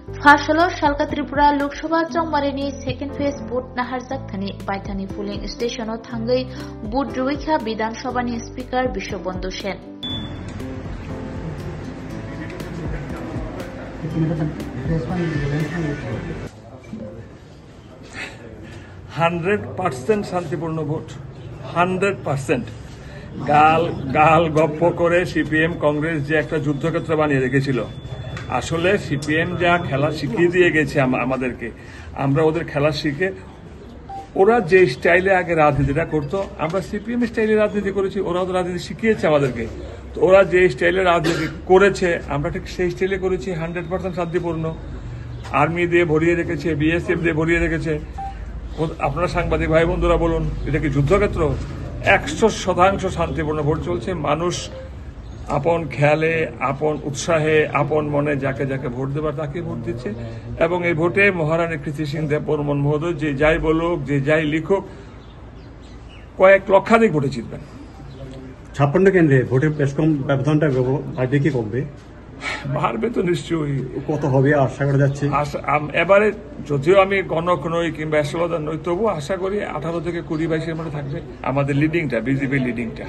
ফাঁস হল সালকা ত্রিপুরা লোকসभा चौमारिनि सेकेंड फेज भोट नाहारजाकथानि बायथानि पुलिंग स्टेशनाव थांगै भोट रुवैखा विधानसभानि स्पीकार बिश्वबंधु सेन। 100% শান্তিপূর্ণ ভোট, 100%। গাল গপ্প করে সিপিএম কংগ্রেস যে একটা যুদ্ধক্ষেত্র বানিয়ে রেখেছিল, আসলে সিপিএম যা খেলা শিখিয়ে দিয়ে গেছে আমাদেরকে, আমরা ওদের খেলা শিখে ওরা যে স্টাইলে আগে রাজনীতিটা করতো, আমরা সিপিএম স্টাইলে রাজনীতি করেছি, ওরা ওদের রাজনীতি শিখিয়েছে আমাদেরকে। তো ওরা যে স্টাইলে রাজনীতি করেছে আমরা ঠিক সেই স্টাইলে করেছি, 100% শান্তিপূর্ণ। আর্মি দিয়ে ভরিয়ে রেখেছে, বিএসএফ দিয়ে ভরিয়ে রেখেছে। আপনারা সাংবাদিক ভাই বন্ধুরা বলুন, এটা কি যুদ্ধক্ষেত্র? 100% শান্তিপূর্ণ ভোট চলছে। মানুষ আপন খেয়ালে, আপন উৎসাহে, আপন মনে যাকে যাকে ভোট দেবার তাকে ভোট দিচ্ছে। এবং এই ভোটে মহারানী কৃতি সিং দেব বর্মন মহোদয় যে যাই বলুক, যে যাই লিখুক, কয়েক লক্ষাধিক ভোটে জিতবেন। 56 কেন্দ্রে ভোটের বেশ কম ব্যবধানটা বাড়বে কি কমবে? বাড়বে তো নিশ্চয়ই। কত হবে আশা করা যাচ্ছে? এবারে যদিও আমি গণক নই কিংবা অ্যাস্ট্রোলজার নই, তবুও আশা করি 18 থেকে 20-22-এর মধ্যে থাকবে আমাদের লিডিংটা, বিজেপি লিডিংটা।